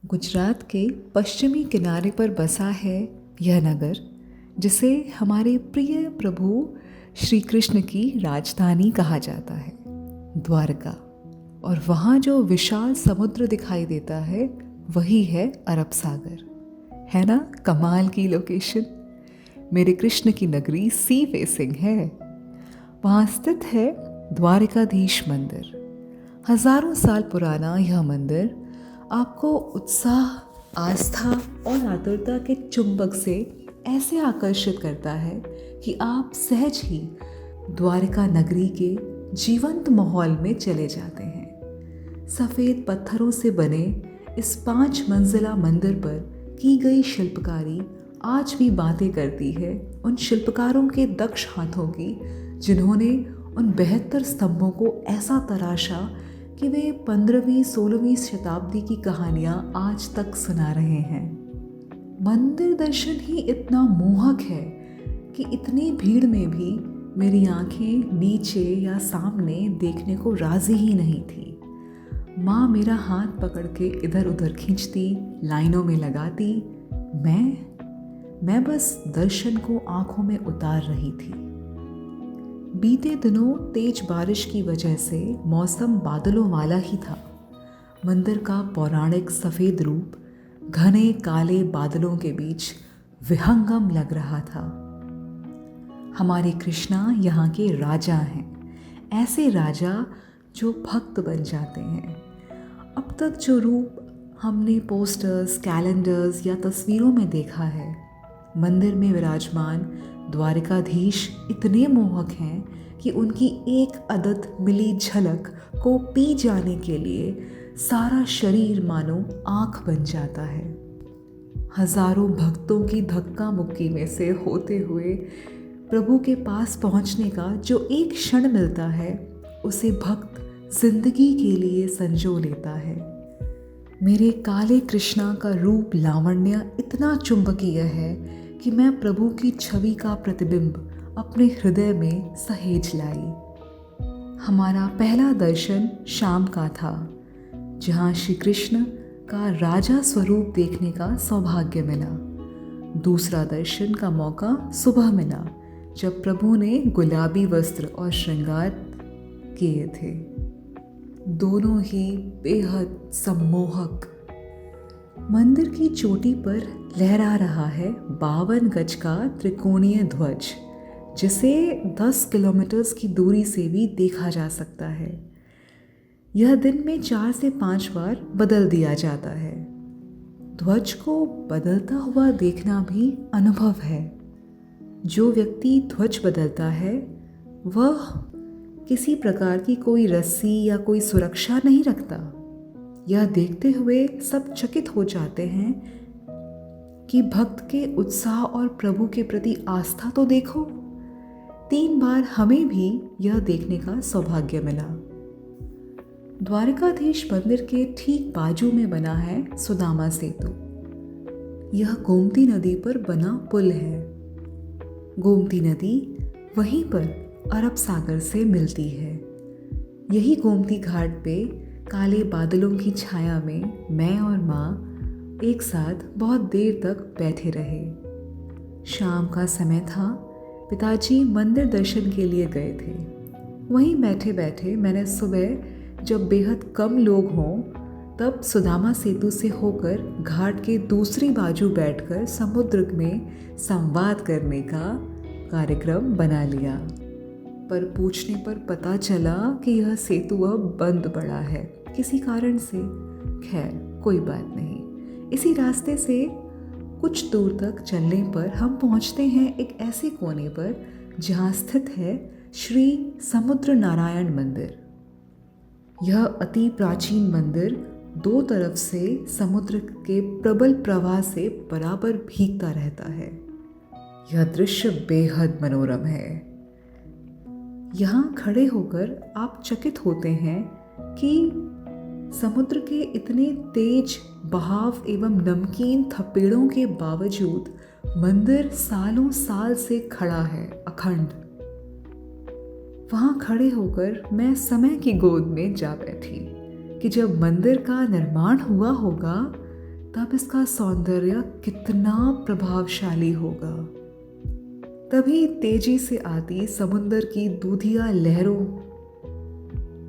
गुजरात के पश्चिमी किनारे पर बसा है यह नगर, जिसे हमारे प्रिय प्रभु श्री कृष्ण की राजधानी कहा जाता है, द्वारका। और वहाँ जो विशाल समुद्र दिखाई देता है वही है अरब सागर। है ना कमाल की लोकेशन। मेरे कृष्ण की नगरी सी फेसिंग है। वहाँ स्थित है द्वारिकाधीश मंदिर। हजारों साल पुराना यह मंदिर आपको उत्साह, आस्था और आतुरता के चुंबक से ऐसे आकर्षित करता है कि आप सहज ही द्वारिका नगरी के जीवंत माहौल में चले जाते हैं। सफ़ेद पत्थरों से बने इस 5 मंजिला मंदिर पर की गई शिल्पकारी आज भी बातें करती है उन शिल्पकारों के दक्ष हाथों की, जिन्होंने उन 72 स्तंभों को ऐसा तराशा कि वे 15वीं-16वीं शताब्दी की कहानियाँ आज तक सुना रहे हैं। मंदिर दर्शन ही इतना मोहक है कि इतनी भीड़ में भी मेरी आंखें नीचे या सामने देखने को राजी ही नहीं थी। माँ मेरा हाथ पकड़ के इधर उधर खींचती, लाइनों में लगाती। मैं बस दर्शन को आंखों में उतार रही थी। बीते दिनों तेज बारिश की वजह से मौसम बादलों वाला ही था। मंदिर का पौराणिक सफ़ेद रूप घने काले बादलों के बीच विहंगम लग रहा था। हमारे कृष्णा यहाँ के राजा हैं, ऐसे राजा जो भक्त बन जाते हैं। अब तक जो रूप हमने पोस्टर्स, कैलेंडर्स या तस्वीरों में देखा है, मंदिर में विराजमान द्वारिकाधीश इतने मोहक हैं कि उनकी एक अदद मिली झलक को पी जाने के लिए सारा शरीर मानो आँख बन जाता है। हजारों भक्तों की धक्का मुक्की में से होते हुए प्रभु के पास पहुँचने का जो एक क्षण मिलता है, उसे भक्त जिंदगी के लिए संजो लेता है। मेरे काले कृष्णा का रूप लावण्य इतना चुंबकीय है कि मैं प्रभु की छवि का प्रतिबिंब अपने हृदय में सहेज लाई। हमारा पहला दर्शन शाम का था, जहाँ श्री कृष्ण का राजा स्वरूप देखने का सौभाग्य मिला। दूसरा दर्शन का मौका सुबह मिला, जब प्रभु ने गुलाबी वस्त्र और श्रृंगार किए थे। दोनों ही बेहद सम्मोहक। मंदिर की चोटी पर लहरा रहा है 52 गज का त्रिकोणीय ध्वज, जिसे 10 किलोमीटर की दूरी से भी देखा जा सकता है। यह दिन में 4 से 5 बार बदल दिया जाता है। ध्वज को बदलता हुआ देखना भी अनुभव है। जो व्यक्ति ध्वज बदलता है वह किसी प्रकार की कोई रस्सी या कोई सुरक्षा नहीं रखता। यह देखते हुए सब चकित हो जाते हैं कि भक्त के उत्साह और प्रभु के प्रति आस्था तो देखो। 3 बार हमें भी यह देखने का सौभाग्य मिला। द्वारिकाधीश मंदिर के ठीक बाजू में बना है सुदामा सेतु। यह गोमती नदी पर बना पुल है। गोमती नदी वहीं पर अरब सागर से मिलती है। यही गोमती घाट पे काले बादलों की छाया में मैं और माँ एक साथ बहुत देर तक बैठे रहे। शाम का समय था। पिताजी मंदिर दर्शन के लिए गए थे। वहीं बैठे बैठे मैंने सुबह, जब बेहद कम लोग हों, तब सुदामा सेतु से होकर घाट के दूसरी बाजू बैठकर समुद्र में संवाद करने का कार्यक्रम बना लिया। पर पूछने पर पता चला कि यह सेतु अब बंद पड़ा है किसी कारण से। खैर कोई बात नहीं। इसी रास्ते से कुछ दूर तक चलने पर हम पहुंचते हैं एक ऐसे कोने पर जहां स्थित है श्री समुद्र नारायण मंदिर। यह अति प्राचीन मंदिर 2 तरफ से समुद्र के प्रबल प्रवाह से बराबर भीगता रहता है। यह दृश्य बेहद मनोरम है। यहाँ खड़े होकर आप चकित होते हैं कि समुद्र के इतने तेज बहाव एवं नमकीन थपेड़ों के बावजूद मंदिर सालों साल से खड़ा है, अखंड। वहाँ खड़े होकर मैं समय की गोद में जा बैठी कि जब मंदिर का निर्माण हुआ होगा तब इसका सौंदर्य कितना प्रभावशाली होगा। तभी तेजी से आती समुद्र की दूधिया लहरों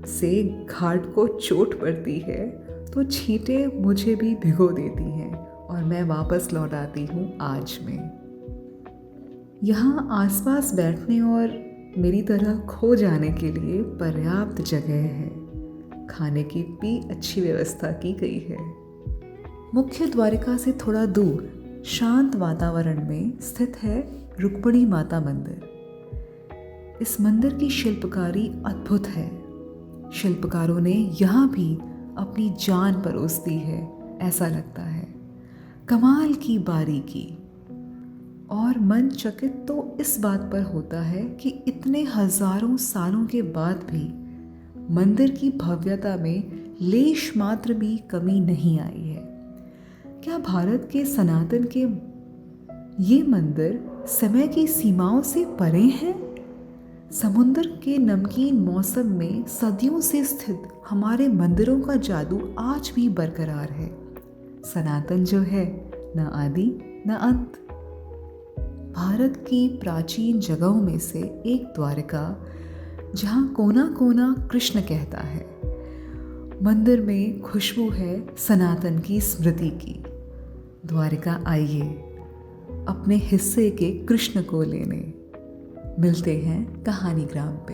से घाट को चोट पड़ती है तो छींटें मुझे भी भिगो देती हैं और मैं वापस लौट आती हूँ आज में। यहाँ आसपास बैठने और मेरी तरह खो जाने के लिए पर्याप्त जगह है। खाने की भी अच्छी व्यवस्था की गई है। मुख्य द्वारिका से थोड़ा दूर शांत वातावरण में स्थित है रुक्मिणी माता मंदिर। इस मंदिर की शिल्पकारी अद्भुत है। शिल्पकारों ने यहाँ भी अपनी जान परोस दी है, ऐसा लगता है। कमाल की बारीकी, और मन चकित तो इस बात पर होता है कि इतने हजारों सालों के बाद भी मंदिर की भव्यता में लेश मात्र भी कमी नहीं आई है। क्या भारत के सनातन के ये मंदिर समय की सीमाओं से परे हैं? समुद्र के नमकीन मौसम में सदियों से स्थित हमारे मंदिरों का जादू आज भी बरकरार है। सनातन जो है, न आदि न अंत। भारत की प्राचीन जगहों में से एक द्वारिका, जहाँ कोना कोना कृष्ण कहता है। मंदिर में खुशबू है सनातन की स्मृति की। द्वारिका आइए अपने हिस्से के कृष्ण को लेने। मिलते हैं कहानी ग्राम पे।